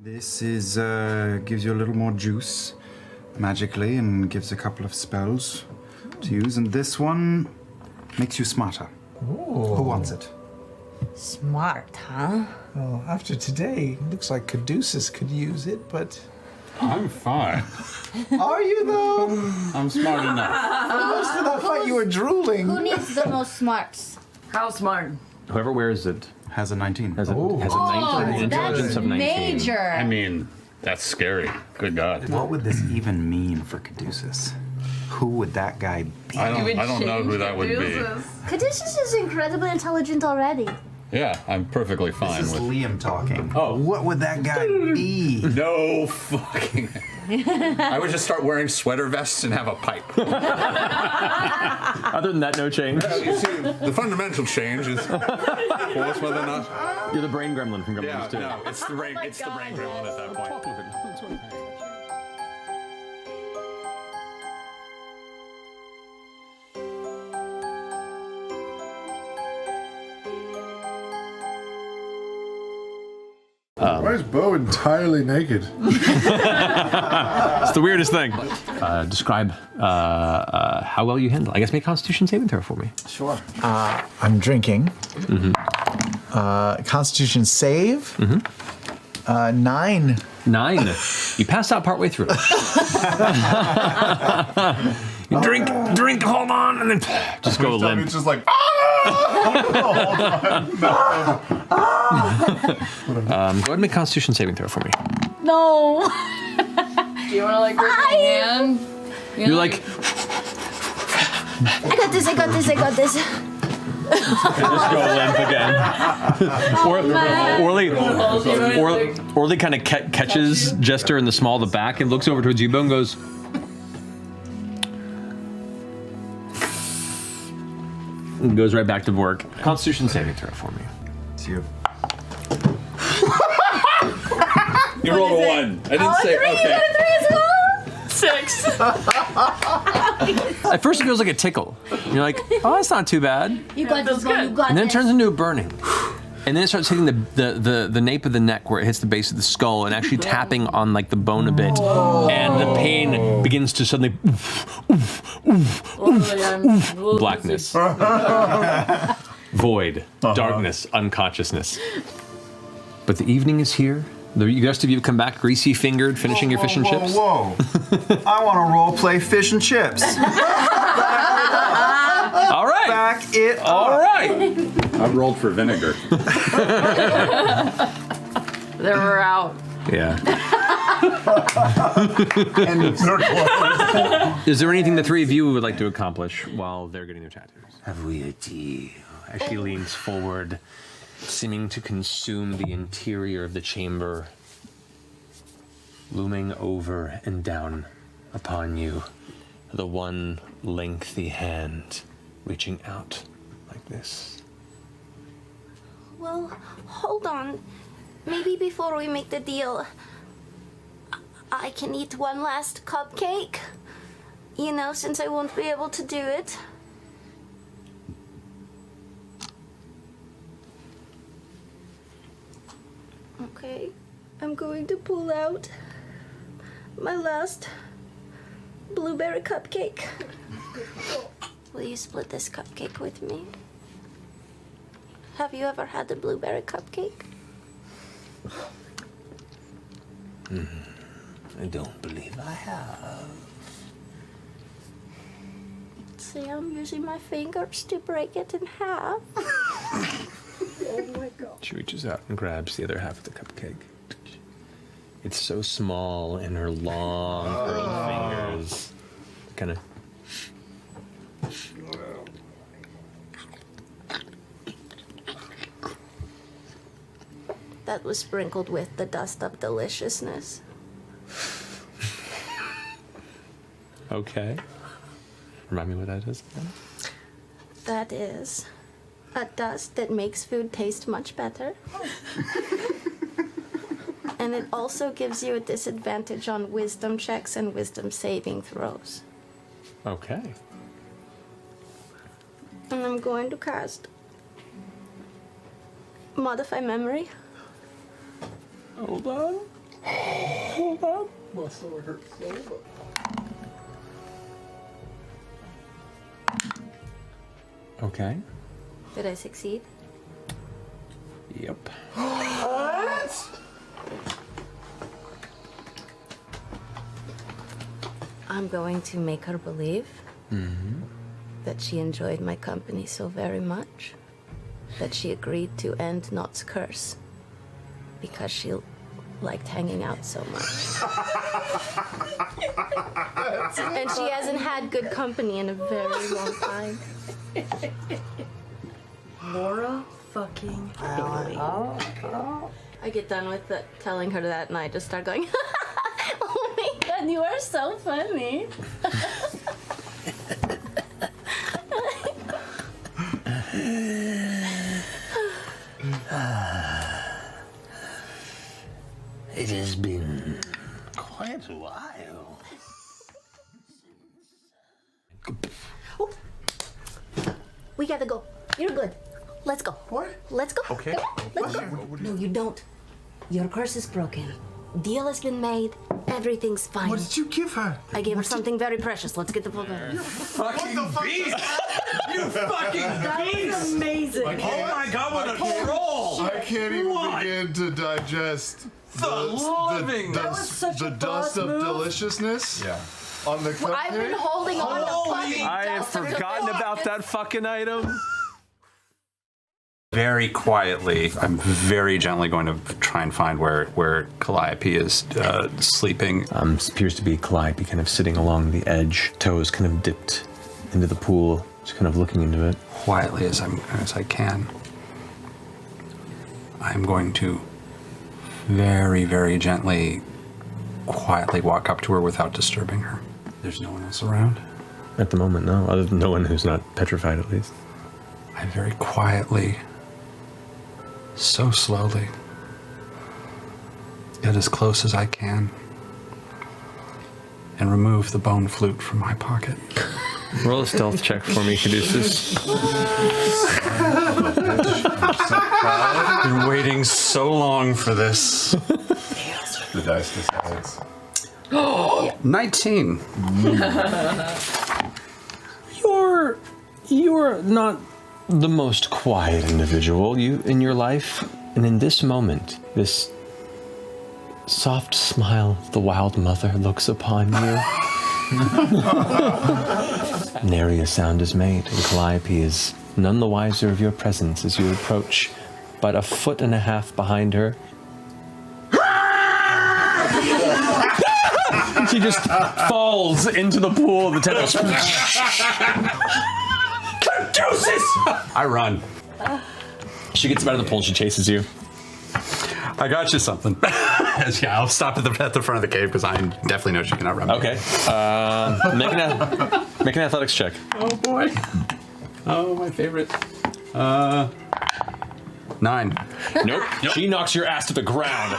This is gives you a little more juice magically and gives a couple of spells to use. And this one makes you smarter. Ooh. Who wants it? Smart, huh? Well, after today, it looks like Caduceus could use it, but... I'm fine. Are you, though? I'm smart enough. Most of that fight, you were drooling. Who needs the most smarts? How smart? Whoever wears it has a 19. Has a 19. Intelligence of 19. Major. I mean, that's scary. Good God. What would this even mean for Caduceus? Who would that guy be? I don't know who that would be. Caduceus is incredibly intelligent already. Yeah, I'm perfectly fine This is with Liam talking. Oh. What would that guy be? No fucking. I would just start wearing sweater vests and have a pipe. Other than that, no change. You see, the fundamental change is whether or not. You're the brain gremlin from Gremlins 2. No, it's the brain. It's the brain gremlin at that point. Why is Beau entirely naked? It's the weirdest thing. Describe how well you handle. I guess make a Constitution saving throw for me. Sure. I'm drinking. Constitution save. 9. 9. You passed out partway through. You drink, hold on, and then just go limp. It's just like, Go ahead and make a Constitution saving throw for me. No. Do you want to like grip my hand? You're like, I got this. I got this. I got this. just go limp again. Orly kind of catches Jester in the small of the back and looks over towards you, Beau, and goes, and goes right back to work. Constitution saving throw for me. It's you. You rolled a 1. I didn't say okay. 6. At first it feels like a tickle. And you're like, oh, that's not too bad. You got this. You got And then it this. turns into a burning. And then it starts hitting the nape of the neck where it hits the base of the skull and actually tapping on like the bone a bit. And the pain begins to suddenly blackness. Void, darkness, unconsciousness. But the evening is here. The rest of you have come back greasy-fingered, finishing your fish and chips. Whoa. I want to role play fish and chips. All right. Back it up. All right. I rolled for vinegar. Then we're out. Yeah. and they're closed. Is there anything the three of you would like to accomplish while they're getting their tattoos? Have we a deal? As she leans forward, seeming to consume the interior of the chamber, looming over and down upon you, the one lengthy hand reaching out like this. Well, hold on. Maybe before we make the deal, I can eat one last cupcake. You know, since I won't be able to do it. Okay, I'm going to pull out my last blueberry cupcake. Will you split this cupcake with me? Have you ever had a blueberry cupcake? I don't believe I have. See, I'm using my fingers to break it in half. She reaches out and grabs the other half of the cupcake. It's so small in her long, curled fingers. Kind of. That was sprinkled with the dust of deliciousness. Okay. Remind me what that is again? That is a dust that makes food taste much better. And it also gives you a disadvantage on wisdom checks and wisdom saving throws. Okay. And I'm going to cast Modify Memory. Hold on. My stomach hurts so much. Okay. Did I succeed? Yep. I'm going to make her believe that she enjoyed my company so very much that she agreed to end Nott's curse because she liked hanging out so much. And she hasn't had good company in a very long time. Laura fucking Bailey. I get done with telling her that and I just start going, oh my god, you are so funny. It has been quite a while. We gotta go. You're good. Let's go. What? Let's go. Okay. Let's go. No, you don't. Your curse is broken. Deal has been made. Everything's fine. What did you give her? I gave her something very precious. Let's get the fuck out of here. Fucking beast! You fucking That was beast! amazing. Oh my god, what a troll! I can't even What? begin to digest The living! That was such the a dust boss of move. deliciousness Yeah. on the I've been cupcake. holding on to fucking I had dust of forgotten the- about that fucking item. Very quietly, I'm very gently going to try and find where Calliope is sleeping. Appears to be Calliope kind of sitting along the edge, toes kind of dipped into the pool, just kind of looking into it. Quietly as I can. I'm going to very, very gently, quietly walk up to her without disturbing her. There's no one else around. At the moment, no. Other than no one who's not petrified, at least. I very quietly, so slowly, get as close as I can, and remove the bone flute from my pocket. Roll a stealth check for me, Caduceus. I've been waiting so long for this. The dice decides. 19. You're not the most quiet individual in your life, and in this moment, this soft smile of the Wild Mother looks upon you. Nary a sound is made, and Calliope is none the wiser of your presence as you approach, but 1.5 feet behind her. She just falls into the pool of the tentacles. Caduceus! I run. She gets out of the pool and she chases you. I got you something. Yeah, I'll stop at the front of the cave because I definitely know she cannot run. Okay. Make an athletics check. Oh boy. Oh, my favorite. 9. Nope. She knocks your ass to the ground.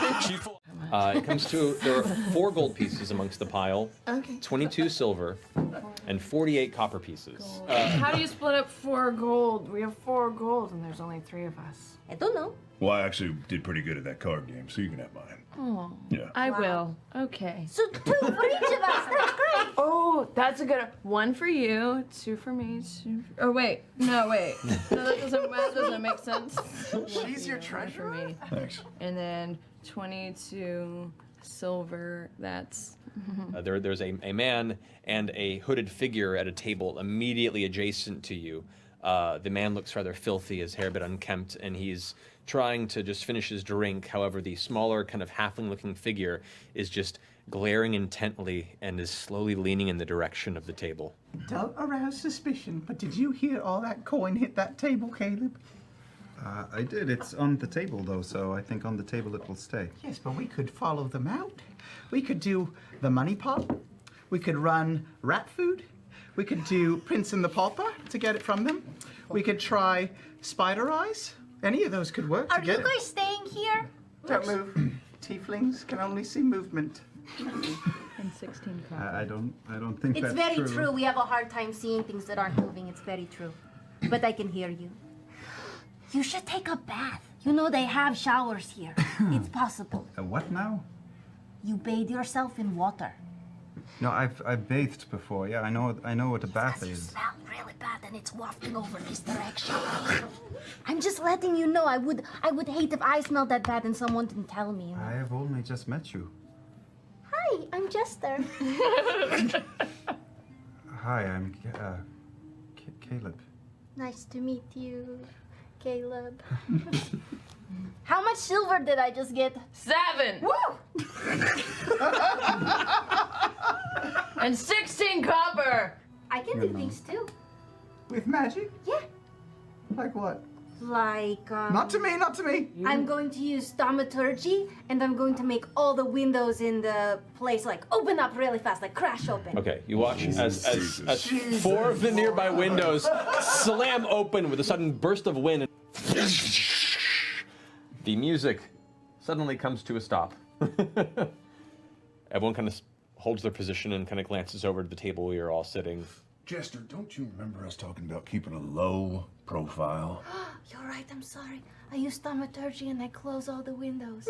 It comes to, there are 4 gold pieces amongst the pile, 22 silver, and 48 copper pieces. How do you split up 4 gold? We have 4 gold and there's only 3 of us. I don't know. Well, I actually did pretty good at that card game, so you can have mine. Oh. Yeah. I will. Okay. So 2 for each of us. That's great. Oh, that's a good 1 for you, 2 for me, 2 for... Oh, wait. No, wait. No, that doesn't make sense. She's your treasurer? For me. Thanks. And then 22 silver, that's... There's a man and a hooded figure at a table immediately adjacent to you. The man looks rather filthy, his hair a bit unkempt, and he's trying to just finish his drink. However, the smaller, kind of halfling-looking figure is just glaring intently and is slowly leaning in the direction of the table. Don't arouse suspicion, but did you hear all that coin hit that table, Caleb? I did. It's on the table, though, so I think on the table it will stay. Yes, but we could follow them out. We could do the money pot. We could run rat food. We could do Prince and the Pauper to get it from them. We could try spider eyes. Any of those could work to Are get you guys staying here? Don't move. Tieflings can only see movement. And 16 copper. I don't think It's that's very true. true. We have a hard time seeing things that aren't moving. It's very true. But I can hear you. You should take a bath. You know they have showers here. It's possible. What now? You bathe yourself in water. No, I've bathed before. Yeah, I know what a bath You is. smell really bad and it's wafting over this direction. I'm just letting you know. I would hate if I smelled that bad and someone didn't tell me. You know? I have only just met you. Hi, I'm Jester. Hi, I'm Caleb. Nice to meet you, Caleb. How much silver did I just get? 7. Woo! And 16 copper. I can do things too. With magic? Yeah. Like what? Like, Not to me, not to me. I'm going to use Thaumaturgy, and I'm going to make all the windows in the place like open up really fast, like crash open. Okay, you watch as 4 of the nearby windows slam open with a sudden burst of wind. The music suddenly comes to a stop. Everyone kind of holds their position and kind of glances over to the table where you're all sitting. Jester, don't you remember us talking about keeping a low profile? You're right, I'm sorry. I use Thaumaturgy and I close all the windows.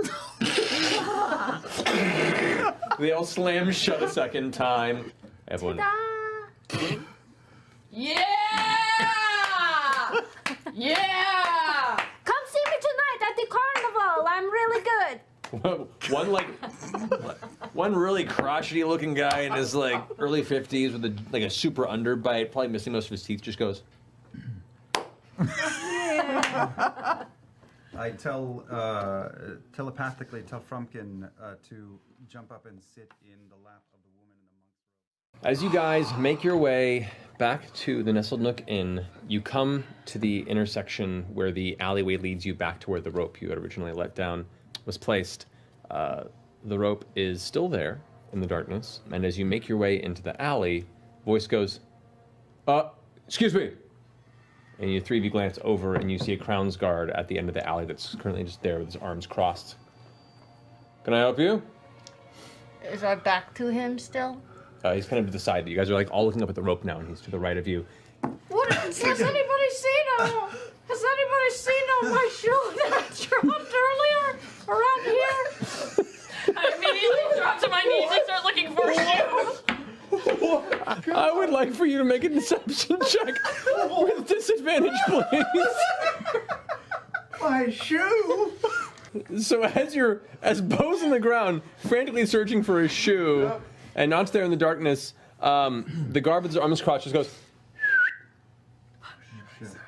They all slam shut a second time. Everyone. Ta-da! Yeah! Yeah! Come see me tonight at the carnival. I'm really good. One really crotchety looking guy in his like early 50s with a super underbite, probably missing most of his teeth, just goes. I tell telepathically tell Frumpkin to jump up and sit in the lap of the woman in the monk's robe. As you guys make your way back to the Nestled Nook Inn, you come to the intersection where the alleyway leads you back to where the rope you had originally let down was placed. The rope is still there in the darkness, and as you make your way into the alley, voice goes, excuse me. And you 3 of you glance over and you see a Crown's Guard at the end of the alley that's currently just there with his arms crossed. Can I help you? Is our back to him still? He's kind of to the side. You guys are like all looking up at the rope now, and he's to the right of you. What has anybody seen? Has anybody seen my shoe that I dropped earlier around here? I immediately drop to my knees and start looking for a shoe. I would like for you to make a deception check with disadvantage, please. My shoe. So as Beau's on the ground, frantically searching for his shoe, and Nott's there in the darkness, the guard with his arms crossed just goes,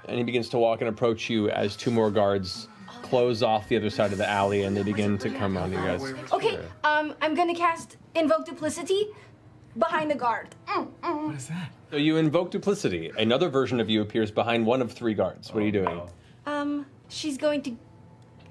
and he begins to walk and approach you as 2 more guards close off the other side of the alley, and they begin to come around you guys. Okay, I'm gonna cast Invoke Duplicity behind the guard. What is that? So you invoke duplicity. Another version of you appears behind one of 3 guards. What are you doing? She's going to...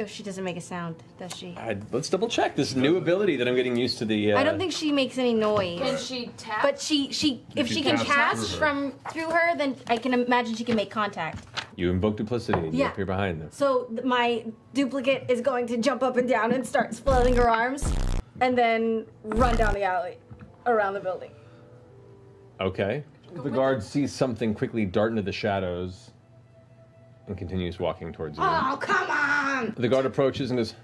Oh, she doesn't make a sound, does she? Let's double check this new ability that I'm getting used to the... I don't think she makes any noise. Can she tap? But if she can cast through her, then I can imagine she can make contact. You invoke duplicity and you Yeah. appear behind them. So my duplicate is going to jump up and down and start flailing her arms, and then run down the alley, around the building. Okay. The guard sees something quickly dart into the shadows and continues walking towards you. Oh, come on! The guard approaches and goes,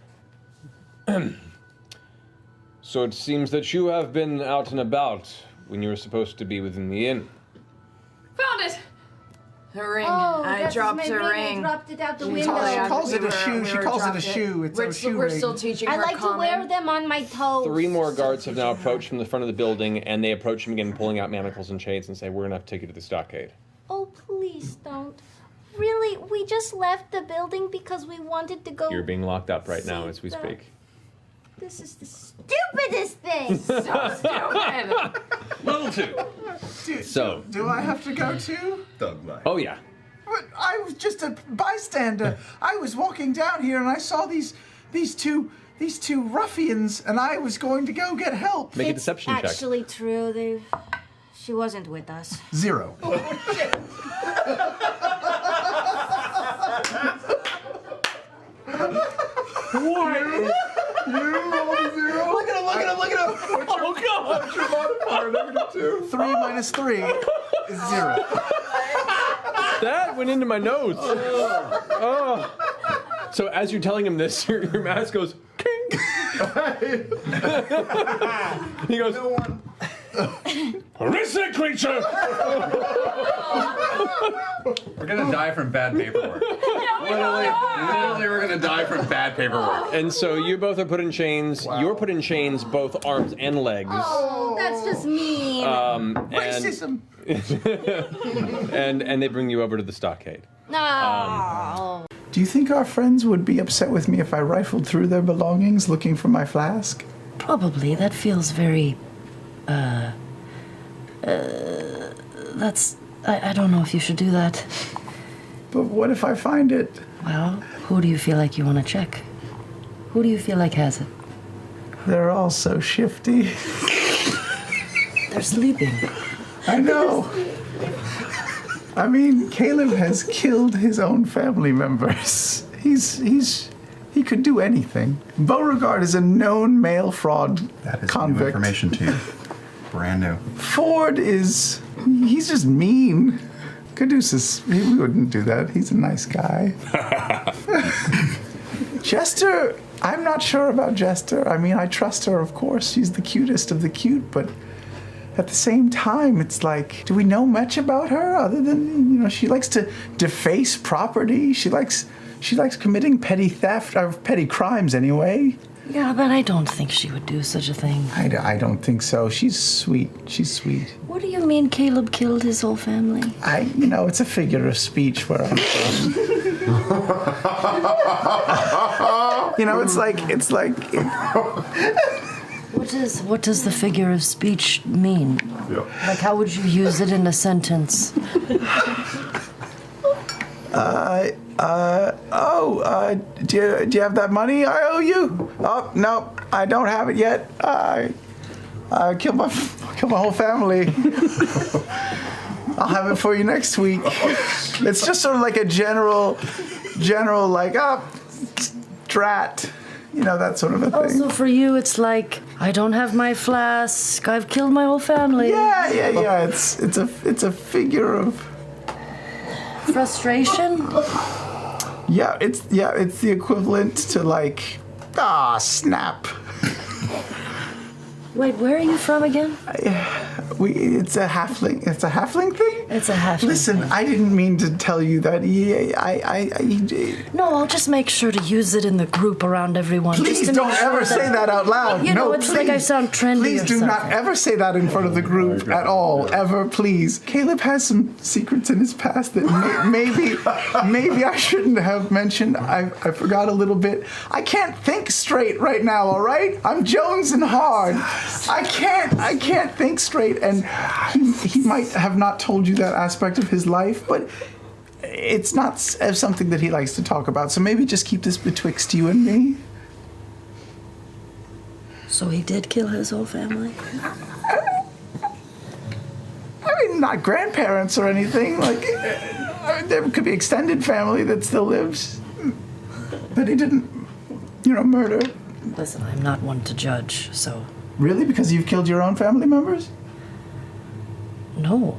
so it seems that you have been out and about when you were supposed to be within the inn. Found it! The ring. Oh, I that's dropped my the ring. I dropped it out the She window. calls it a shoe. She calls it a shoe. It's a shoe We're ring. still teaching I her like to wear them on my toes. 3 more guards have now approached from the front of the building, and they approach him again, pulling out manacles and chains and say, we're going to have to take you to the stockade. Oh, please don't. Really, we just left the building because we wanted to go... You're being locked up right now as we See the- speak. This is the stupidest thing! So stupid! Level 2. So. Do I have to go too? Thug life. Oh, yeah. But I was just a bystander. I was walking down here and I saw these two ruffians, and I was going to go get help. Make a deception check. Actually true. She wasn't with us. 0. What? You rolled a 0? Look at him! Oh, God! What's your modifier? -2? 3 minus 3 is 0. That went into my nose. Oh. So as you're telling him this, your mask goes, king. He goes, Listen, creature! We're gonna die from bad paperwork. Literally, we're gonna die from bad paperwork. and so you both are put in chains. You're put in chains, both arms and legs. Oh, that's just mean. Racism. And they bring you over to the stockade. No. Do you think our friends would be upset with me if I rifled through their belongings looking for my flask? Probably. That feels very. That's. I don't know if you should do that. But what if I find it? Well, who do you feel like you want to check? Who do you feel like has it? They're all so shifty. They're sleeping. I know. I mean, Caleb has killed his own family members. He could do anything. Beauregard is a known male fraud That is convict. new information to you. Brand new. Fjord he's just mean. Caduceus, he wouldn't do that. He's a nice guy. Jester, I'm not sure about Jester. I mean, I trust her, of course. She's the cutest of the cute, but at the same time, it's like, do we know much about her other than, she likes to deface property. She likes committing petty theft, or petty crimes anyway. Yeah, but I don't think she would do such a thing. I don't think so. She's sweet. She's sweet. What do you mean Caleb killed his whole family? It's a figure of speech where I'm from. it's like. What does the figure of speech mean? Yeah. Like, how would you use it in a sentence? Do you have that money I owe you? Oh, no, I don't have it yet. I killed my whole family. I'll have it for you next week. It's just sort of like a general, like, drat. That sort of a thing. Also, for you, it's like, I don't have my flask. I've killed my whole family. Yeah. It's a figure of frustration. Yeah, it's the equivalent to like, snap. Wait, where are you from again? It's a halfling. It's a halfling thing? It's a halfling. Listen, I didn't mean to tell you that. No, I'll just make sure to use it in the group around everyone. Please don't ever say that out loud. It's please, like I sound trendy. Please do not something. ever say that in front of the group at all, ever, please. Caleb has some secrets in his past that maybe I shouldn't have mentioned. I forgot a little bit. I can't think straight right now, all right? I'm jonesing hard. I can't think straight, and he might have not told you that aspect of his life, but it's not something that he likes to talk about, so maybe just keep this betwixt you and me. So he did kill his whole family? I mean, not grandparents or anything, like, there could be extended family that still lives, but he didn't, murder. Listen, I'm not one to judge, so... Really? Because you've killed your own family members? No.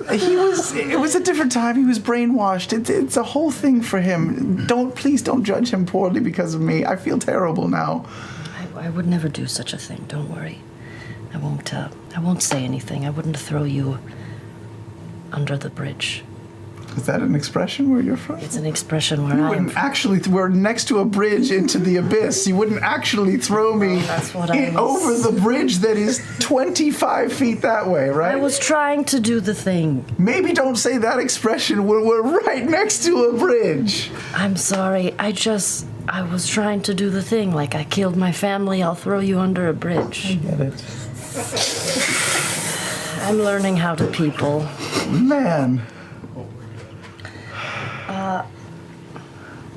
It was a different time. He was brainwashed. It's a whole thing for him. Please don't judge him poorly because of me. I feel terrible now. I would never do such a thing. Don't worry. I won't say anything. I wouldn't throw you under the bridge. Is that an expression where you're from? It's an expression where You I am wouldn't from. actually. We're next to a bridge into the abyss. You wouldn't actually throw me over the bridge that is 25 feet that way, right? I was trying to do the thing. Maybe don't say that expression when we're right next to a bridge. I'm sorry. I was trying to do the thing. Like, I killed my family, I'll throw you under a bridge. I get it. I'm learning how to people. Man.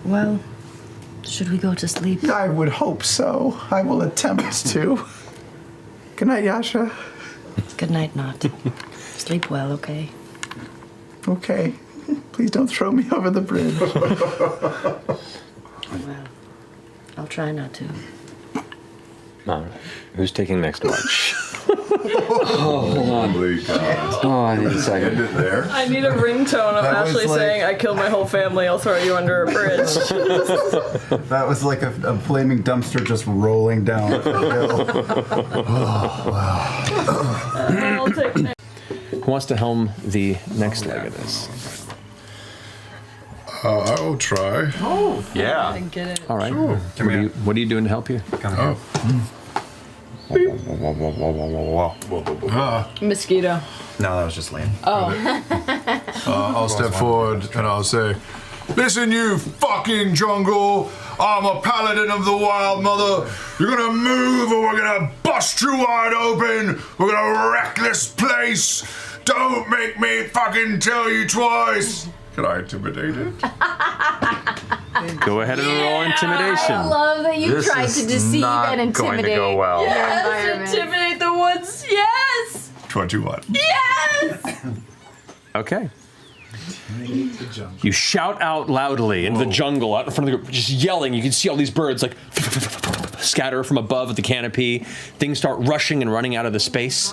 Well, should we go to sleep? I would hope so. I will attempt to. Good night, Yasha. Good night, Nott. Sleep well, okay? Okay. Please don't throw me over the bridge. Well, I'll try not to. All right. Who's taking next watch? Hold on. Oh, I need a second. End it there. I need a ringtone of That was Ashley like- saying, "I killed my whole family. I'll throw you under a bridge." That was like a flaming dumpster just rolling down the hill. I'll take that. Who wants to helm the next leg of this? I will try. Yeah. I get it. All right. What are you doing to help you? Mosquito. No, that was just lame. I'll step forward and I'll say, listen, you fucking jungle. I'm a paladin of the wild mother. You're gonna move or we're gonna bust you wide open. We're gonna wreck this place. Don't make me fucking tell you twice. Can I intimidate it? Go ahead and roll intimidation. I love that you tried to deceive and intimidate going to go well. your Yes, environment. intimidate the woods. Yes. 21. Yes. Okay. You shout out loudly into the jungle out in front of the group, just yelling. You can see all these birds like scatter from above the canopy. Things start rushing and running out of the space.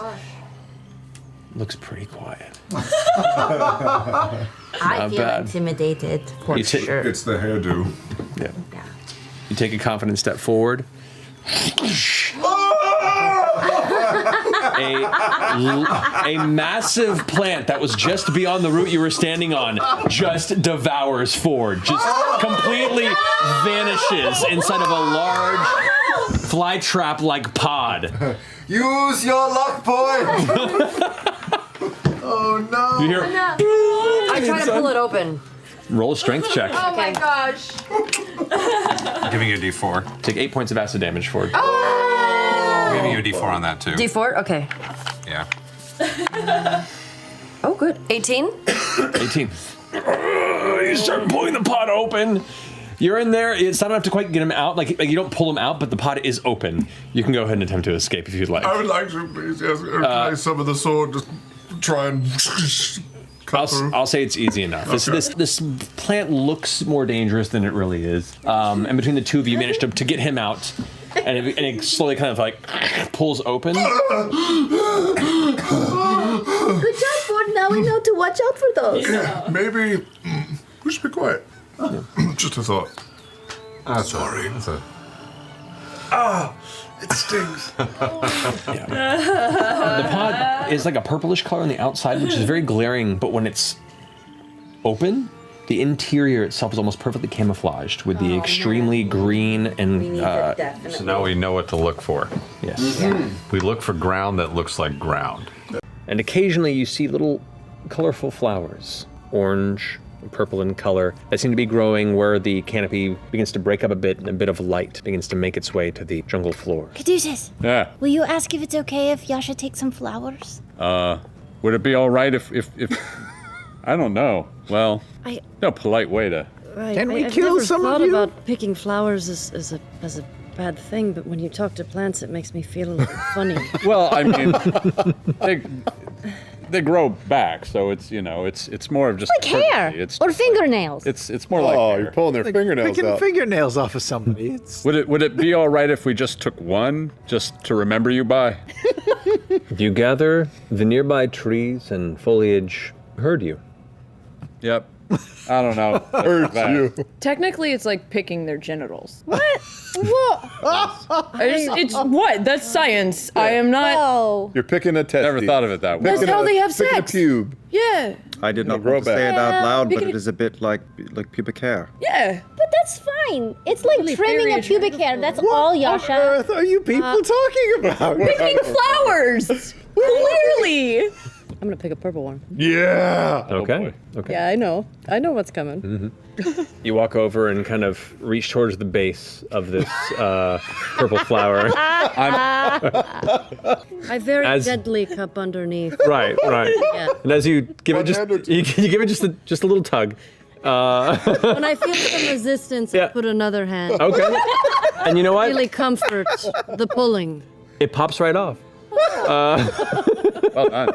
Looks pretty quiet. I feel bad. intimidated for You ta- sure. It's the hairdo. Yeah. You take a confident step forward. A massive plant that was just beyond the route you were standing on just devours Fjord. Just completely vanishes inside of a large fly trap like pod. Use your luck point! Oh no! You hear I try to pull it open. roll a strength check. Oh my gosh. I'm giving you a D4. Take 8 points of acid damage, Fjord. I'm giving you a D4 on that too. D4? Okay. Yeah. Oh, good. 18? 18. You start pulling the pod open. You're in there. It's not enough to quite get him out. Like you don't pull him out, but the pod is open. You can go ahead and attempt to escape if you'd like. I would like to, please, yes. Can I some of the sword? Just try and cut through. I'll say it's easy enough. This plant looks more dangerous than it really is. And between the two of you, managed to get him out, and it slowly kind of like pulls open. Good job, Ford. Now we know to watch out for those. Maybe we should be quiet. Just a thought. Sorry. It stings. The pod is like a purplish color on the outside, which is very glaring, but when it's open, the interior itself is almost perfectly camouflaged with the extremely green and So now we know what to look for. yes. We look for ground that looks like ground. And occasionally you see little colorful flowers, orange, purple in color, that seem to be growing where the canopy begins to break up a bit and a bit of light begins to make its way to the jungle floor. Caduceus, Yeah. will you ask if it's okay if Yasha takes some flowers? Would it be all right if I don't know. Well, no polite way to. Right. Can we I've kill never some thought of you? about picking flowers as a bad thing, but when you talk to plants, it makes me feel a little funny. Well, I mean, they grow back, so it's it's more of just Like hair courtesy. or fingernails. It's more like hair. You're pulling their fingernails Picking out. fingernails off of somebody. It's Would it be all right if we just took one just to remember you by? You gather the nearby trees and foliage herd you. Yep. I don't know. Hurts you. Technically, it's like picking their genitals. What? It's what? That's science. I am not. Oh. You're picking a testy. Never thought of it that way. That's how they have Picking sex. a pube. Yeah. I did not grow want to say back. it out loud, but Picking it is a bit like pubic hair. Yeah. But that's fine. It's like Really trimming very a pubic hair. That's all, what on Yasha. earth are you people talking about? Picking flowers. Clearly. I'm gonna pick a purple one. Yeah. Okay. Okay. Yeah, I know. I know what's coming. You walk over and kind of reach towards the base of this purple flower. I very As- gently cup underneath. Right. Yeah. And as you give it One-handed. you give it just a little tug. When I feel some resistance, I Yeah. put another hand. Okay. And you know what? Really comfort the pulling. It pops right off. Well done.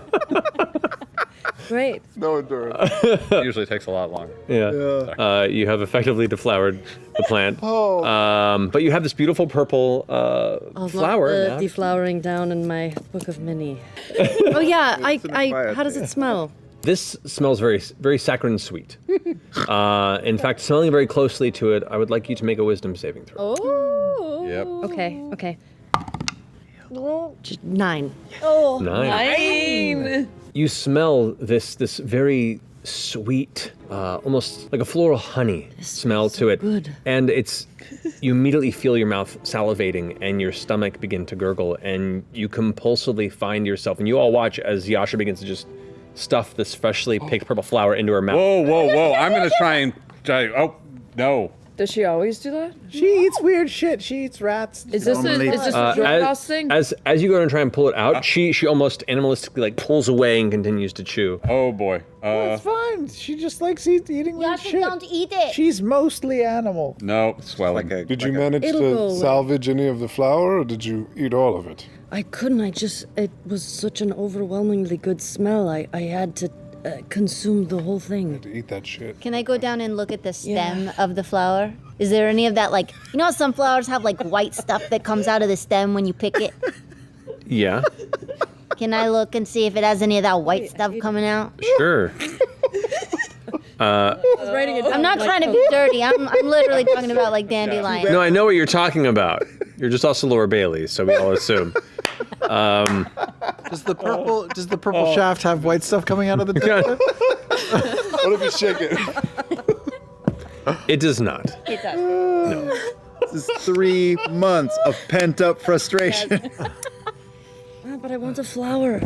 Great. No endurance. Usually takes a lot longer. Yeah. You have effectively deflowered the plant. But you have this beautiful purple I'll flower. love now. the deflowering down in my book of mini. Oh yeah, how does it smell? This smells very, very saccharine sweet. In fact, smelling very closely to it, I would like you to make a wisdom saving throw. Oh. Yep. Okay. 9. Oh, 9. You smell this very sweet, almost like a floral honey smell to it. Good. And you immediately feel your mouth salivating and your stomach begin to gurgle, and you compulsively find yourself, and you all watch as Yasha begins to just stuff this freshly picked purple flower into her mouth. Whoa. I'm going to try and... Oh, no. Does she always do that? She eats weird shit. She eats rats. Is this a Jordas thing? As you go and try and pull it out, she almost animalistically like pulls away and continues to chew. Oh boy. It's fine. She just likes eating weird Yasha, shit. don't eat it. She's mostly animal. No, swelling. Did you manage It'll go to away. salvage any of the flour, or did you eat all of it? I couldn't. It was such an overwhelmingly good smell. I had to consume the whole thing. To eat that shit. Can I go down and look at the stem of the flower? Is there any of that, like, you know how some flowers have like white stuff that comes out of the stem when you pick it? Yeah. Can I look and see if it has any of that white stuff coming out? Sure. I'm not trying to be dirty. I'm literally talking about like dandelion. No, I know what you're talking about. You're just also Laura Bailey, so we all assume. Does the purple shaft have white stuff coming out of the tip? What if you shake it? It does not. It does. No. This is 3 months of pent-up frustration. But I want a flower.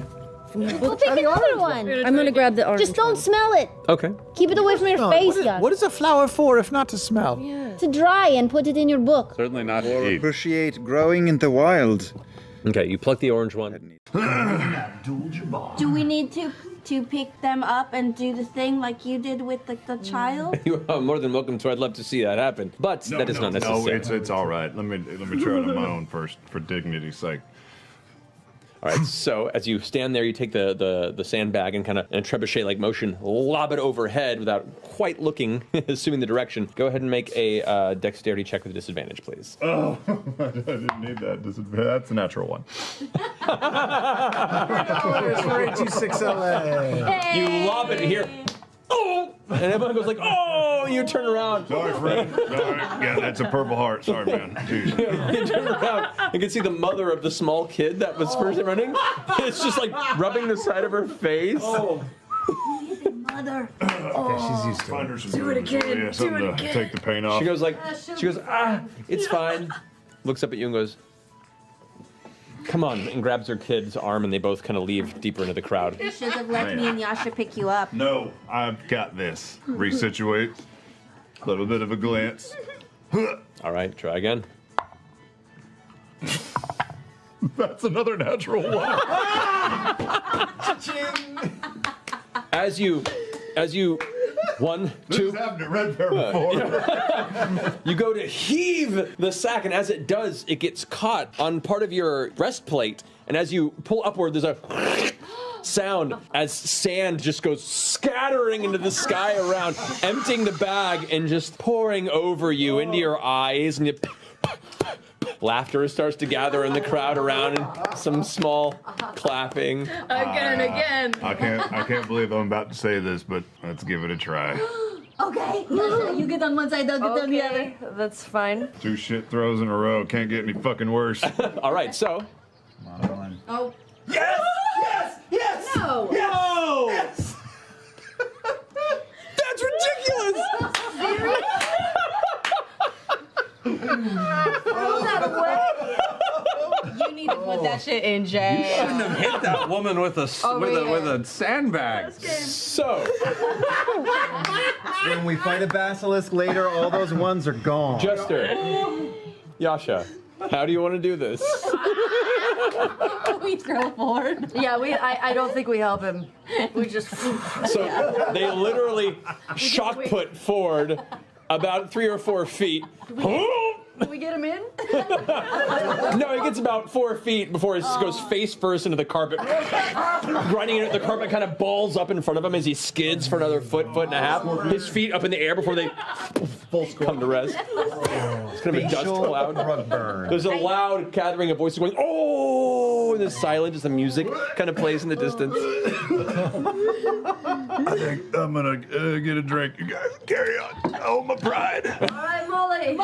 We'll take another one. I'm gonna grab the orange. Just don't smell it. Okay. Keep it away from your face, Yasha. What is a flower for if not to smell? To dry and put it in your book. Certainly not to eat. Appreciate growing in the wild. Okay, you pluck the orange one. Do we need to pick them up and do the thing like you did with the child? You are more than welcome to. I'd love to see that happen, but that is not necessary. No, it's all right. Let me try it on my own first, for dignity's sake. All right, so as you stand there, you take the sandbag and kind of in a trebuchet-like motion, lob it overhead without quite looking, assuming the direction. Go ahead and make a dexterity check with a disadvantage, please. Oh, I didn't need that. That's a natural one. $4.26 You lob it here. Oh! And everyone goes like, oh! You turn around. Sorry, friend. Sorry. Yeah, that's a purple heart. Sorry, man. Jeez. You turn around and can see the mother of the small kid that was first running. It's just like rubbing the side of her face. Mother. Okay, she's used to Find her it. some Do it booze. again. Yeah, something to take the pain off. She goes, it's fine. Looks up at you and goes, come on, and grabs her kid's arm, and they both kind of leave deeper into the crowd. You should have let me and Yasha pick you up. No, I've got this. Resituate. A little bit of a glance. All right, try again. That's another natural one. As you, 1, 2. This happened at Red Bear before. You go to heave the sack, and as it does, it gets caught on part of your breastplate. And as you pull upward, there's a sound as sand just goes scattering into the sky around, emptying the bag and just pouring over you into your eyes. And laughter starts to gather in the crowd around, and some small clapping. Again. I can't believe I'm about to say this, but let's give it a try. Okay. Yasha, you get on one side, I'll get on the other. Okay, that's fine. 2 shit throws in a row. Can't get any fucking worse. All right, so. Oh. Yes! Yes! Yes! No! No! Yes! That's ridiculous! You need to put that shit in jail. You shouldn't have hit that woman with a sandbag. So, When we fight a basilisk later, all those ones are gone. Jester, Yasha, how do you want to do this? We throw Fjord. Yeah, I don't think we help him. We just. So they literally shock put Fjord about 3 or 4 feet. Can we get him in? No, he gets about 4 feet before he goes face first into the carpet. Grinding into it, the carpet kind of balls up in front of him as he skids for another foot and a half. His feet up in the air before they come to rest. It's kind of a dust cloud. There's a loud gathering of voices going, oh! And there's silence as the music kind of plays in the distance. I think I'm gonna get a drink. You guys carry on. Oh, my pride. All right, Molly.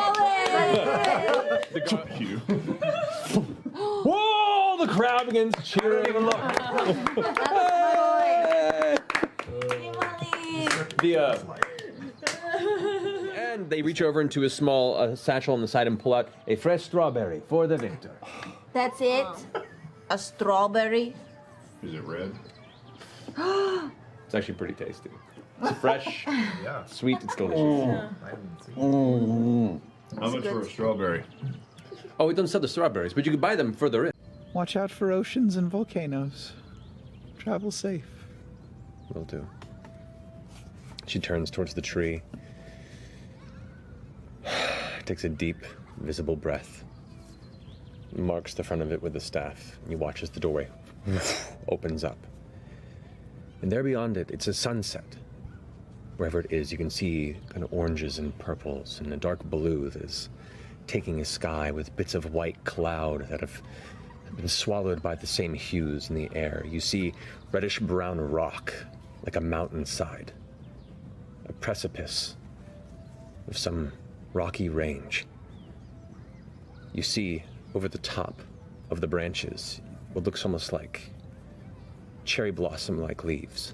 Whoa! The crowd begins cheering. And look. And they reach over into a small satchel on the side and pull out a fresh strawberry for the victor. That's it? A strawberry? Is it red? It's actually pretty tasty. It's fresh, sweet, it's delicious. How much for a strawberry? Oh, we don't sell the strawberries, but you can buy them further in. Watch out for oceans and volcanoes. Travel safe. Will do. She turns towards the tree. Takes a deep, visible breath. Marks the front of it with the staff. And you watch as the doorway opens up. And there beyond it, it's a sunset. Wherever it is, you can see kind of oranges and purples and a dark blue that is taking a sky with bits of white cloud that have been swallowed by the same hues in the air. You see reddish-brown rock, like a mountainside, a precipice of some rocky range. You see over the top of the branches what looks almost like cherry blossom-like leaves,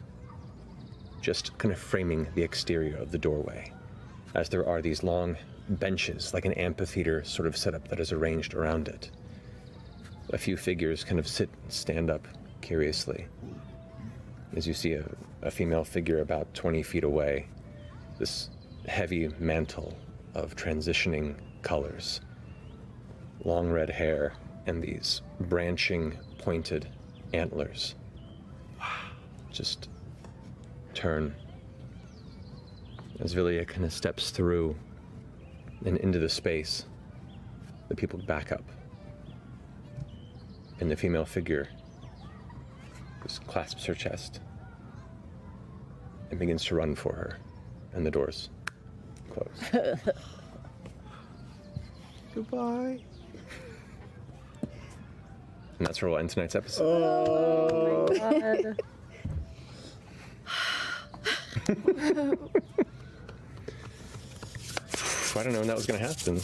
just kind of framing the exterior of the doorway, as there are these long benches, like an amphitheater sort of setup that is arranged around it. A few figures kind of stand up curiously, as you see a female figure about 20 feet away, this heavy mantle of transitioning colors, long red hair, and these branching, pointed antlers. Just turn as Villia kind of steps through and into the space. The people back up, and the female figure just clasps her chest and begins to run for her, and the doors close. Goodbye. And that's where we'll end tonight's episode. Oh my God. I don't know when that was going to happen.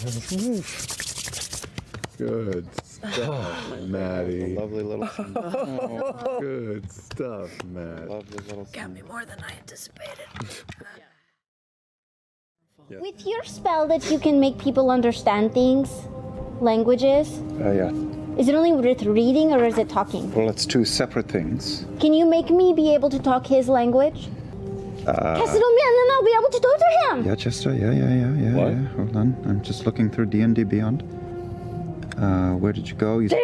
Good stuff, Maddie. Lovely little. Oh, good stuff, Matt. Lovely little. Got me more than I anticipated. With your spell that you can make people understand things, languages, Yeah. is it only with reading or is it talking? Well, it's two separate things. Can you make me be able to talk his language? Cast it on me and then I'll be able to talk to him! Yeah, Jester, yeah. Hold on, I'm just looking through D&D Beyond. Where did you go? You son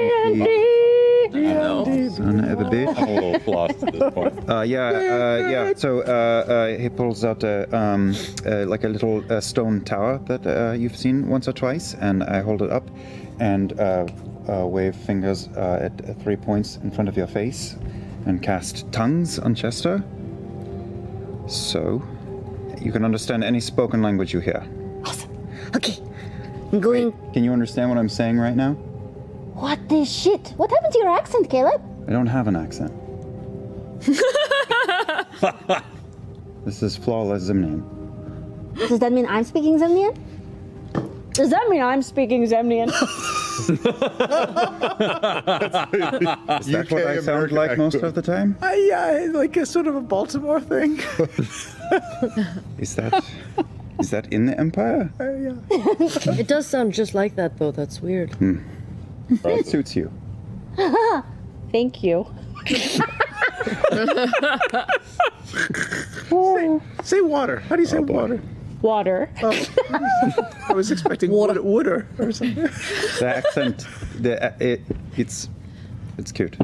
of a bitch. I'm a little lost at this point. Yeah. So he pulls out like a little stone tower that you've seen once or twice, and I hold it up and wave fingers at 3 points in front of your face and cast tongues on Chester. So you can understand any spoken language you hear. Awesome. Okay. I'm going. Can you understand what I'm saying right now? What the shit? What happened to your accent, Caleb? I don't have an accent. This is flawless Zemnian. Does that mean I'm speaking Zemnian? Does that mean I'm speaking Zemnian? Is that what I sound like most of the time? Yeah, like a sort of a Baltimore thing. Is that in the Empire? Yeah. It does sound just like that, though. That's weird. It suits you. Thank you. Say water. How do you say water? Water. Oh. I was expecting wooder or something. The accent, it's cute.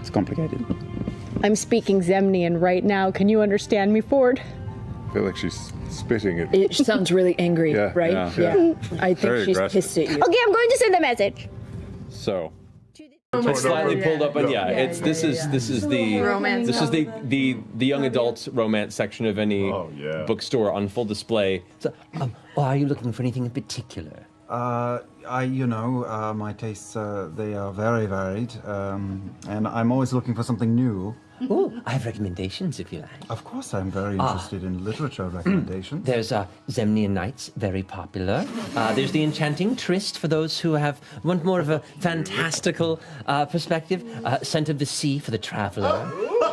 It's complicated. I'm speaking Zemnian right now. Can you understand me, Fjord? I feel like she's spitting it. It sounds really angry, Yeah, right? yeah. I think Very she's aggressive. pissed at you. Okay, I'm going to send a message. So. It's slightly pulled up, but this is the Romance this is the young adult romance section of any bookstore on full display. So, are you looking for anything in particular? My tastes, they are very varied, and I'm always looking for something new. Oh, I have recommendations if you like. Of course, I'm very interested in literature recommendations. There's Zemnian Nights, very popular. There's The Enchanting Tryst for those who want more of a fantastical perspective. Scent of the Sea for the traveler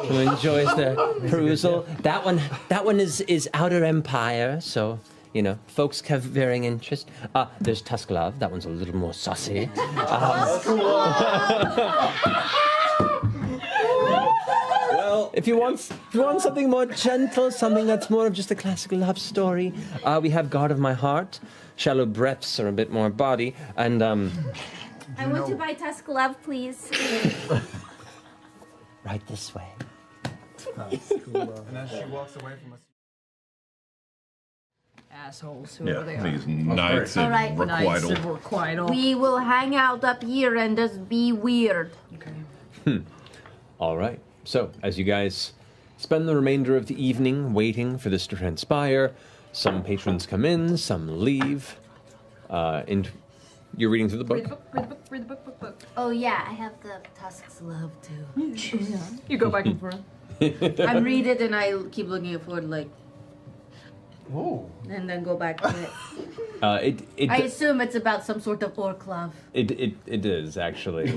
who enjoys the perusal. That one is Outer Empire, so folks have varying interest. There's Tusk Love. That one's a little more saucy. Well, if you want something more gentle, something that's more of just a classical love story, we have Guard of My Heart. Shallow Breaths are a bit more body, and I want to buy Tusk Love, please. right this way. And then she walks away from us. Assholes, whoever they are. These knights All right. Knights of Requital. We will hang out up here and just be weird. Okay. All right. So, as you guys spend the remainder of the evening waiting for this to transpire, some patrons come in, some leave. And you're reading through the book. Read the book. Oh yeah, I have the Tusk's Love too. You go back and forth. I read it and I keep looking forward like. Oh. And then go back to it. I assume it's about some sort of orc love. It is actually.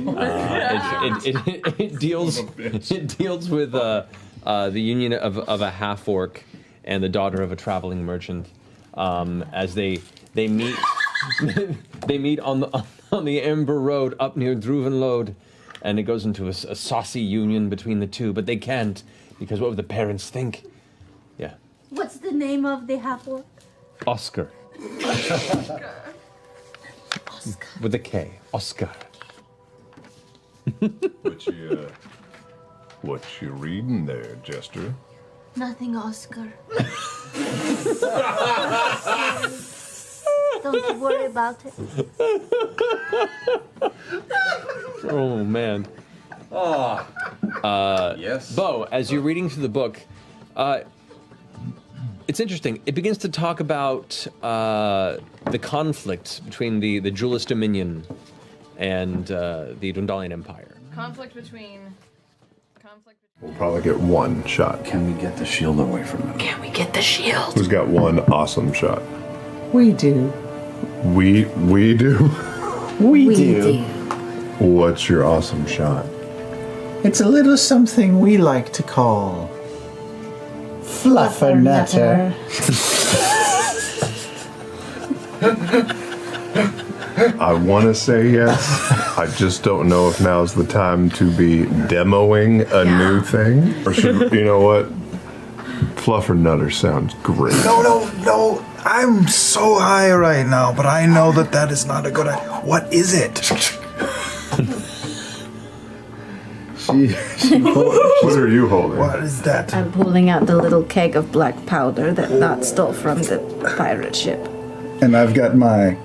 It deals with the union of a half orc and the daughter of a traveling merchant, as they meet they meet on the Ember Road up near Druvenlode, and it goes into a saucy union between the two, but they can't because what would the parents think? Yeah. What's the name of the half orc? Oscar. With a K. Oscar. What you reading there, Jester? Nothing, Oscar. Don't you worry about it. Oh man. Yes. Beau, as you're reading through the book, it's interesting. It begins to talk about the conflict between the Julis Dominion and the Dwendalian Empire. Conflict between. We'll probably get one shot. Can we get the shield away from him? Can we get the shield? Who's got one awesome shot? We do. We do? We do. What's your awesome shot? It's a little something we like to call Fluffernutter. I want to say yes. I just don't know if now's the time to be demoing a new thing. Or should, you know what? Fluffernutter sounds great. No. I'm so high right now, but I know that is not a good idea. What is it? What are you holding? What is that? I'm pulling out the little keg of black powder that Nott stole from the pirate ship. And I've got my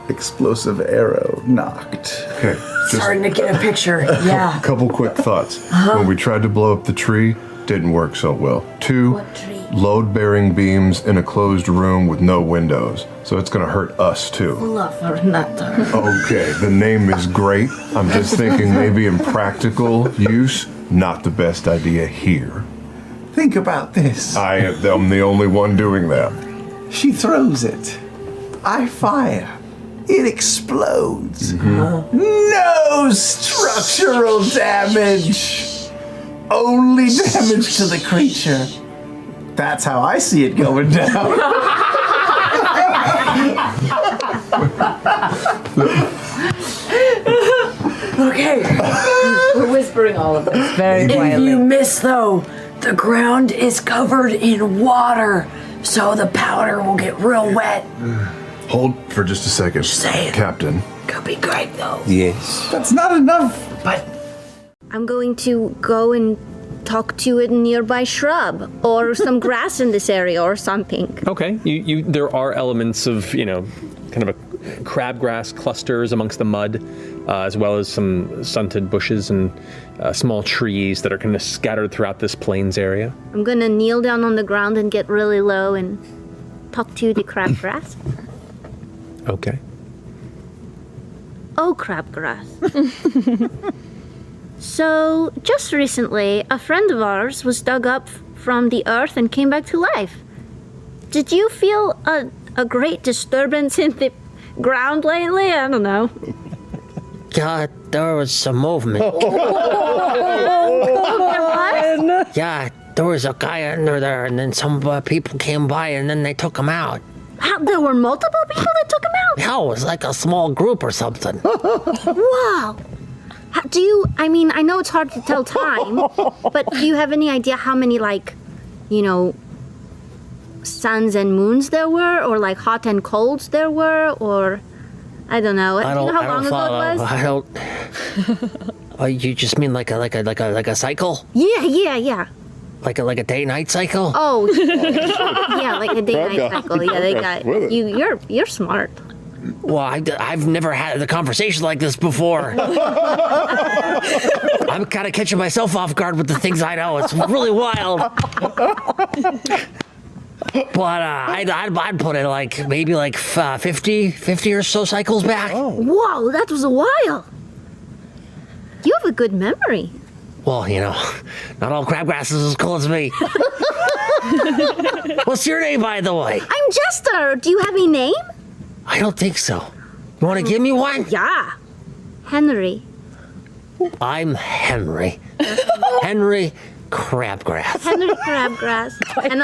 explosive arrow knocked. Okay. Starting to get a picture, yeah. A couple quick thoughts. When we tried to blow up the tree, didn't work so well. 2, load-bearing beams in a closed room with no windows. So it's going to hurt us, too. Fluffernutter. Okay, the name is great. I'm just thinking maybe in practical use, not the best idea here. Think about this. I'm the only one doing that. She throws it. I fire. It explodes. No structural damage. Only damage to the creature. That's how I see it going down. Okay. We're whispering all of this very quietly. If you miss, though, the ground is covered in water, so the powder will get real wet. Hold for just a second. Say it. Captain. Could be great, though. Yes. That's not enough. I'm going to go and talk to a nearby shrub or some grass in this area or something. Okay, there are elements of, kind of a crabgrass clusters amongst the mud, as well as some stunted bushes and small trees that are kind of scattered throughout this plains area. I'm gonna kneel down on the ground and get really low and talk to the crabgrass. Okay. Oh, crabgrass. So, just recently, a friend of ours was dug up from the earth and came back to life. Did you feel a great disturbance in the ground lately? I don't know. Yeah, there was some movement. Yeah, there was a guy under there, and then some people came by, and then they took him out. There were multiple people that took him out? Yeah, it was like a small group or something. Wow. I know it's hard to tell time, but do you have any idea how many, suns and moons there were, or hot and colds there were, or I don't know. Do you know how long ago it was? I don't. Oh, you just mean like a cycle? Yeah. Like a day-night cycle? Oh, yeah, like a day-night cycle. Yeah, they got you. You're smart. Well, I've never had a conversation like this before. I'm kind of catching myself off guard with the things I know. It's really wild. But I'd put it maybe 50 or so cycles back. Oh. Whoa, that was a while. You have a good memory. Well, not all crabgrass is as cool as me. What's your name, by the way? I'm Jester. Do you have a name? I don't think so. You want to give me one? Yeah. Henry. I'm Henry. Henry Crabgrass. Henry Crabgrass. And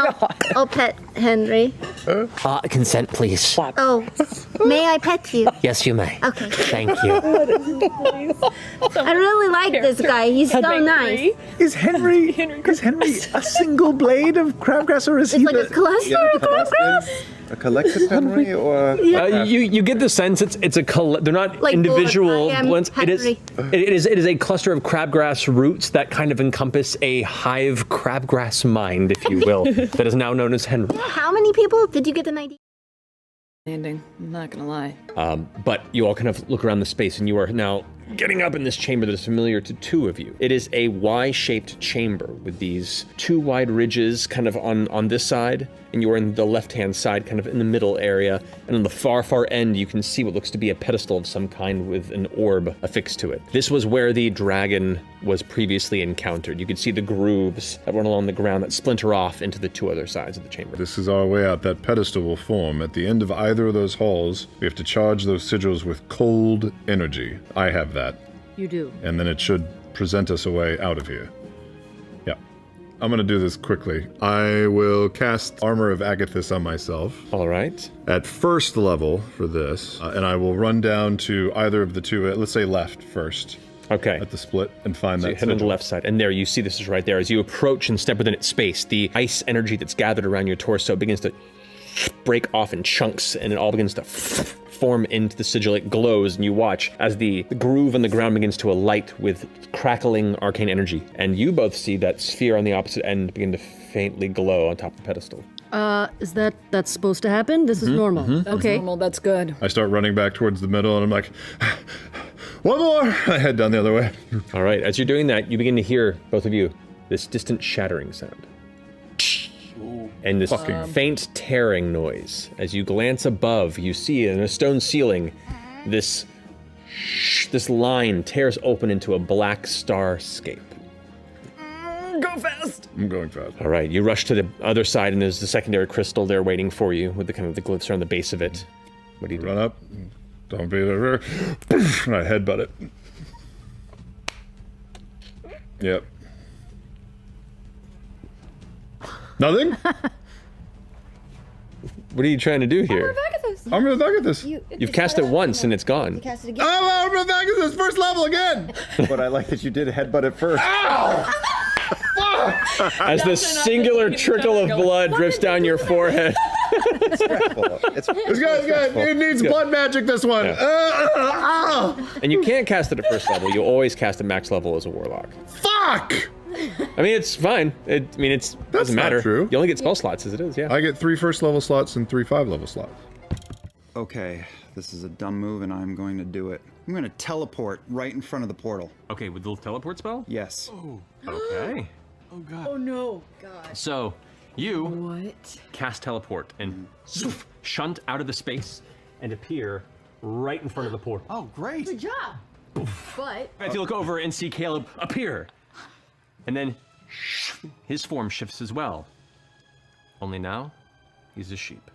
I'll pet Henry. Consent, please. Oh, may I pet you? Yes, you may. Okay. Thank you. I really like this guy. He's so nice. Is Henry a single blade of crabgrass, or is he like a cluster of crabgrass? A collective Henry, or you get the sense it's a they're not individual blends. It is a cluster of crabgrass roots that kind of encompass a hive crabgrass mind, if you will, that is now known as Henry. How many people did you get an idea? I'm not gonna lie. But you all kind of look around the space, and you are now getting up in this chamber that is familiar to two of you. It is a Y-shaped chamber with these two wide ridges kind of on this side, and you are in the left-hand side, kind of in the middle area. And on the far end, you can see what looks to be a pedestal of some kind with an orb affixed to it. This was where the dragon was previously encountered. You could see the grooves that run along the ground that splinter off into the two other sides of the chamber. This is our way out. That pedestal will form. At the end of either of those halls, we have to charge those sigils with cold energy. I have that. You do. And then it should present us a way out of here. Yeah. I'm going to do this quickly. I will cast Armor of Agathis on myself. All right. At first level for this, and I will run down to either of the two, let's say left first. Okay. At the split and find so that. You head on the left side, and there you see this is right there. As you approach and step within its space, the ice energy that's gathered around your torso begins to break off in chunks, and it all begins to form into the sigil. It glows, and you watch as the groove on the ground begins to alight with crackling arcane energy. And you both see that sphere on the opposite end begin to faintly glow on top of the pedestal. Is that's supposed to happen? This is normal. That's normal, that's good. I start running back towards the middle, and I'm like, one more! I head down the other way. All right, as you're doing that, you begin to hear, both of you, this distant shattering sound. And this faint tearing noise. As you glance above, you see in a stone ceiling, this line tears open into a black starscape. Go fast! I'm going fast. All right, you rush to the other side, and there's the secondary crystal there waiting for you with the kind of the glyphs around the base of it. What do you do? Run up. Don't be there. And I headbutt it. Yep. Nothing? What are you trying to do here? Armor of Agathis. You've cast it once and it's gone. Cast it again. Oh, Armor of Agathis, first level again! But I like that you did headbutt it first. Ow! As the singular trickle of blood drips down your forehead. It's stressful. It's good. It needs blood magic, this one. Yeah. And you can't cast it at first level. You always cast at max level as a warlock. Fuck! I mean, it's fine. It doesn't matter. Not true. You only get spell slots as it is, yeah. I get 3 first level slots and 3 5-level slots. Okay, this is a dumb move, and I'm going to do it. I'm going to teleport right in front of the portal. Okay, with the teleport spell? Yes. Oh. Okay. Oh god. Oh no. God. So, you cast teleport and shunt out of the space and appear right in front of the portal. Oh, great. Good job. But If you look over and see Caleb appear, and then his form shifts as well. Only now, he's a sheep.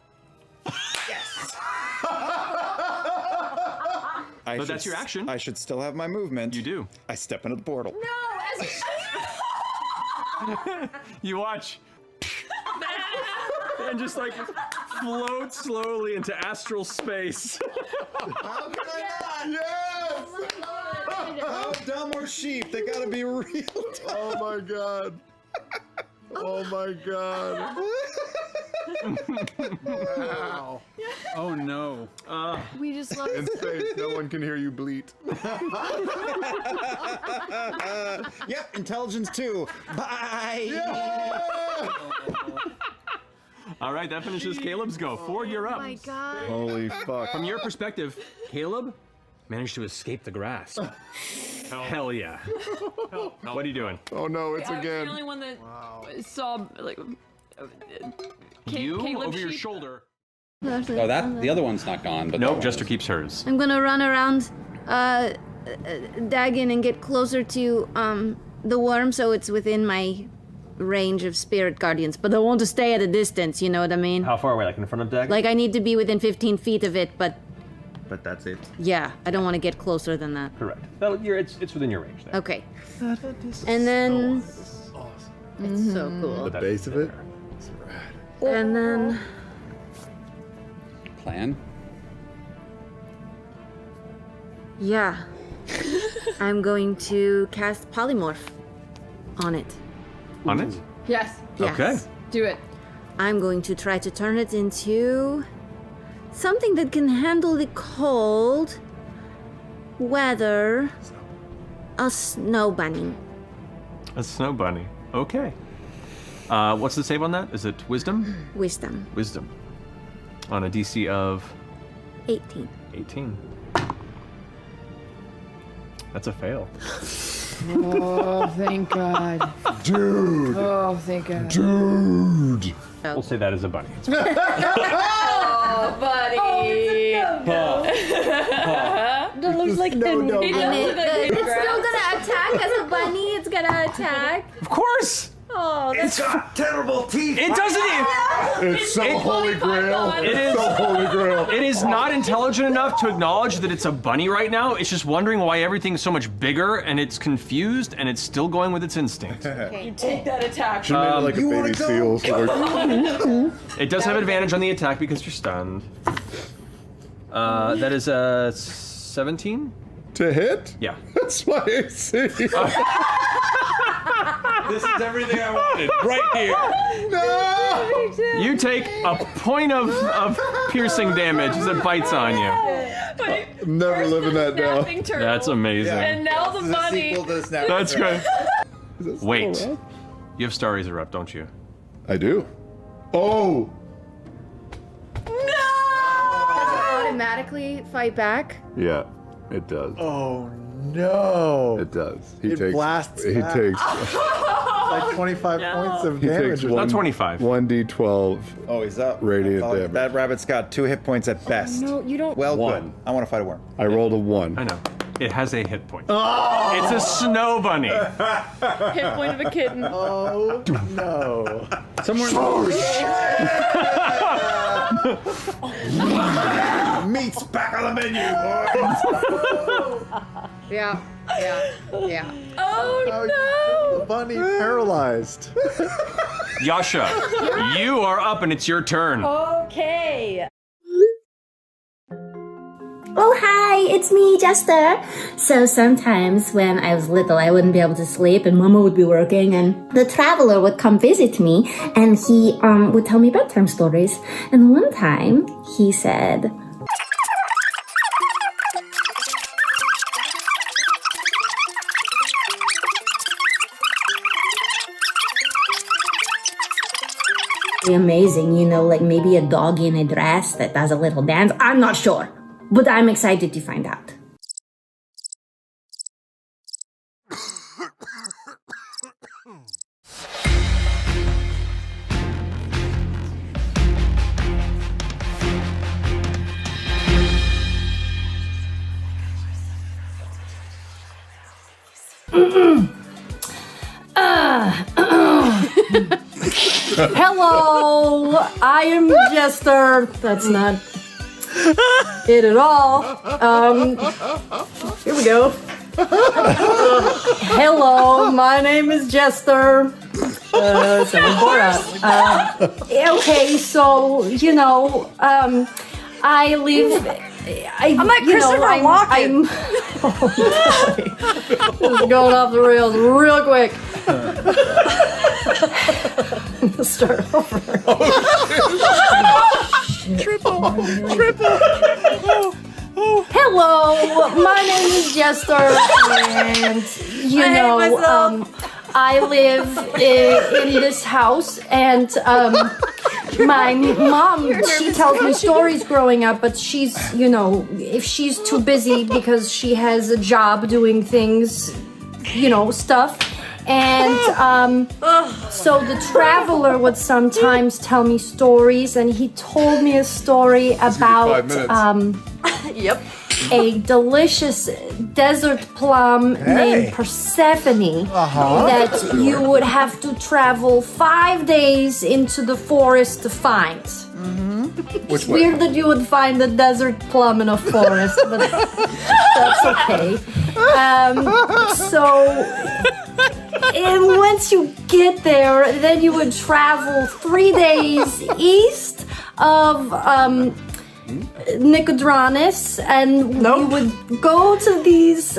So that's your action. I should still have my movement. You do. I step into the portal. No, You watch. And just like float slowly into astral space. How can I not? Yes! How dumb are sheep? They gotta be real dumb. Oh my god. Oh my god. Wow. Oh no. we just love In space, no one can hear you bleat. Yep, intelligence 2. Bye! All right, that finishes Caleb's go. Fjord, you're up. Oh my god. Holy fuck. From your perspective, Caleb managed to escape the grasp. Hell yeah. What are you doing? Oh no, it's I was again. the only one that saw like You Caleb over your sheep. shoulder. Oh, the other one's not gone. But Nope, Jester keeps hers. I'm gonna run around Dagon and get closer to the worm so it's within my range of spirit guardians, but I want to stay at a distance, you know what I mean? How far away? Like in front of Dagon? Like I need to be within 15 feet of it, but that's it. yeah, I don't want to get closer than that. Correct. It's within your range there. Okay. And then it's so cool. The base of it? And then plan. yeah. I'm going to cast polymorph on it. On it? Yes. Yes. Okay. Do it. I'm going to try to turn it into something that can handle the cold weather. A snow bunny. A snow bunny. Okay. What's the save on that? Is it wisdom? Wisdom. Wisdom. On a DC of 18. 18. That's a fail. Oh, thank God. Dude. Oh, thank God. Dude. We'll say that as a bunny. Oh, buddy. That looks like And it's still gonna attack as a bunny. It's gonna attack. Of course. Oh, that's got terrible teeth. It doesn't even. It's so holy grail. It is so holy grail. It is not intelligent enough to acknowledge that it's a bunny right now. It's just wondering why everything's so much bigger, and it's confused, and it's still going with its instinct. You take that attack. She made it like a baby seal. So like, It does have advantage on the attack because you're stunned. That is a 17 to hit? Yeah. That's my AC. This is everything I wanted, right here. No! You take a point of piercing damage as it bites on you. I'm never living that down. That's amazing. And now the bunny. That's great. Wait. You have Star Razor up, don't you? I do. Oh! Does it automatically fight back? Yeah, it does. Oh no! It does. It blasts He back. takes. Like 25 points of He damage. takes or Not 25. 1d12. Oh, he's up. Radiant damage. That rabbit's got 2 hit points at best. No, you don't. Well, One. good. I want to fight a worm. I rolled a 1. I know. It has a hit point. Oh! It's a snow bunny. Hit point of a kitten. Oh no! Somewhere. Meat's back on the menu, boys. Yeah. Oh no! The bunny paralyzed. Yasha, you are up and it's your turn. Okay. Oh, hi, it's me, Jester. So sometimes when I was little, I wouldn't be able to sleep and Mama would be working and the traveler would come visit me and he would tell me bedtime stories. And one time he said, absolutely amazing. You know, like maybe a dog in a dress that does a little dance. I'm not sure, but I'm excited to find out. Hello, I am Jester. That's not it at all. Here we go. Hello, my name is Jester. Okay, so you know, I live. I'm like Christopher Walken. Oh boy. This is going off the rails real quick. Let's start over. Triple. Hello, my name is Jester, and you know, I live in this house, and my mom, she tells me stories growing up, but she's, you know, if she's too busy because she has a job doing things, you know, stuff. And so the traveler would sometimes tell me stories, and he told me a story about a delicious desert plum named Persephone that you would have to travel 5 days into the forest to find. It's weird that you would find a desert plum in a forest, but that's okay. And once you get there, then you would travel 3 days east of Nicodranus, and you would go to these,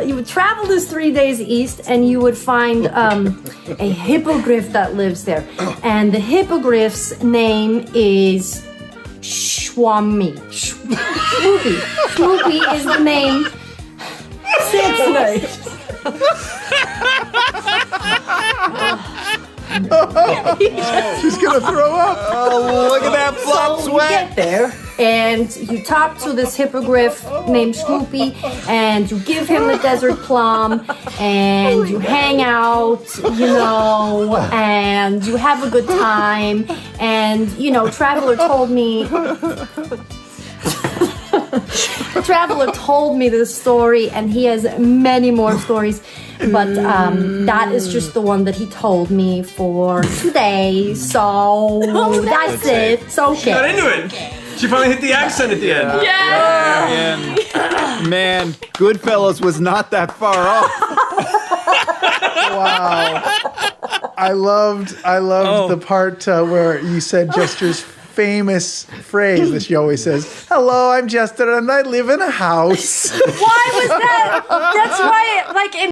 you would travel this 3 days east, and you would find a hippogriff that lives there. And the hippogriff's name is Shwami. Swoopy. Swoopy is the name. Samsonite. She's gonna throw up. Oh, look at that flop So sweat. you get there, and you talk to this hippogriff named Swoopy, and you give him the desert plum, and you hang out, you know, and you have a good time. And, you know, Traveler told me this story, and he has many more stories, but that is just the one that he told me for today, so that's it. It's okay. She got into it. She finally hit the accent at the end. Yeah. Man, Goodfellas was not that far off. Wow. I loved the part where you said Jester's famous phrase that she always says, "Hello, I'm Jester and I live in a house." Why was that? That's why, like, in